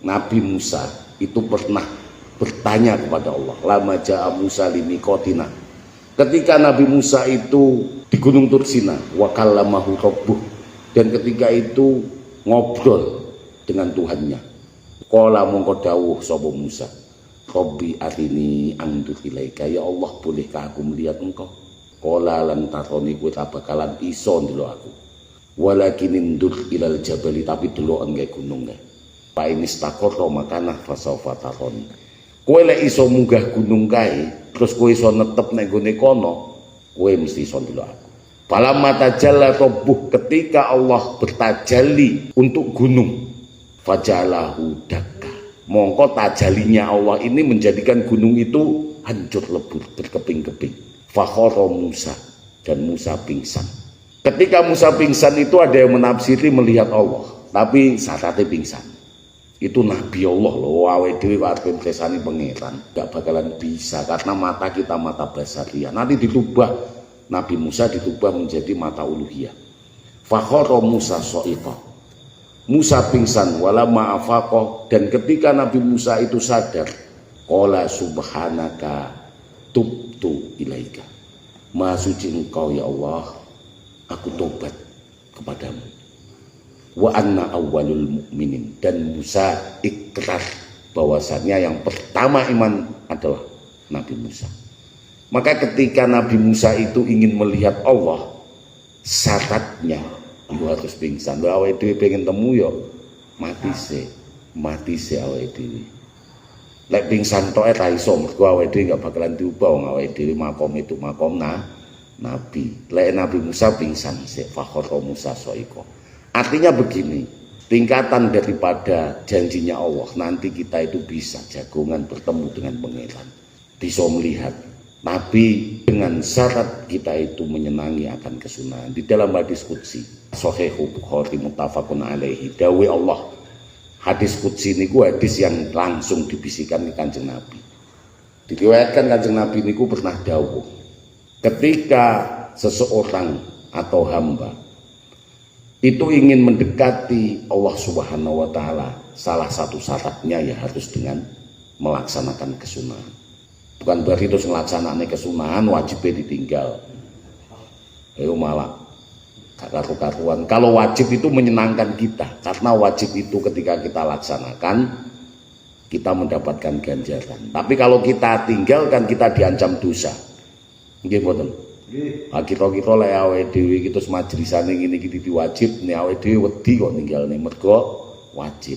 Nabi Musa itu pernah bertanya kepada Allah, lama ja'a Musa limiqatina. Ketika Nabi Musa itu di Gunung Tursina, wa kallamahu rabbuh, dan ketika itu ngobrol dengan Tuhannya. Qala mongko dawuh sapa Musa, Rabbi arini andur ilaika, ya Allah bolehkah aku melihat engkau? Qala lan taroni, kowe tak bakalan iso ndelok aku. Walakin indur ilal jabali, tapi delok engke gunung kae. Fa inistaqarra makanah fasawfa taroni. Kowe lek iso munggah gunung kae, terus kowe iso netep nek gone kono, kowe mesti iso ndelok aku. Falamma tajalla rabbuh, ketika Allah bertajalli untuk gunung, fajalahu dakka, mongko tajalinya Allah ini menjadikan gunung itu hancur lebur, berkeping-keping. Fakhara Musa, dan Musa pingsan. Ketika Musa pingsan itu ada yang menafsiri melihat Allah, tapi syaratnya pingsan. Itu Nabi Allah loh, awake dhewe arep presani pangeran, gak bakalan bisa karena mata kita mata basariyah. Nanti ditubah, Nabi Musa ditubah menjadi mata uluhiyah. Fakhara Musa sha'iqa, Musa pingsan, wala ma'afaqa, dan ketika Nabi Musa itu sadar, qala subhanaka tubtu ilaika, maha suci engkau ya Allah, aku tobat kepadamu. Wa anna awwalul mu'minin, dan Musa ikrar bahwasannya yang pertama iman adalah Nabi Musa. Maka ketika Nabi Musa itu ingin melihat Allah, syaratnya lu harus pingsan. Lu awake dhewe pengen temu yo mati se awake dhewe. Lek pingsan tok ra iso, mergo awake dhewe gak bakalan diubah, wong awake dhewe makom itu makom Nabi. Lek Nabi Musa pingsan se, fakhara Musa sha'iqa. Artinya begini, tingkatan daripada janjinya Allah, nanti kita itu bisa jagongan bertemu dengan pangeran, bisa melihat Nabi, dengan syarat kita itu menyenangi akan kesunahan. Di dalam hadis qudsi Sahih Bukhari muttafaqun alaihi, dawuh Allah, hadis qudsi niku hadis yang langsung dibisikkan ke Kanjeng Nabi. Diriwayatkan Kanjeng Nabi niku pernah dawuh, ketika seseorang atau hamba itu ingin mendekati Allah Subhanahu wa taala, salah satu syaratnya ya harus dengan melaksanakan kesunahan. Bukan berarti terus melaksanakan kesunahan wajibnya ditinggal. Ayo malah karuan. Kalau wajib itu menyenangkan kita, karena wajib itu ketika kita laksanakan kita mendapatkan ganjaran. Tapi kalau kita tinggalkan, kita diancam dosa. Nggih mboten? Kita lek awake dhewe iki terus majelisane ngene iki diwajib, nek awake dhewe wedi kok ninggalne mergo wajib.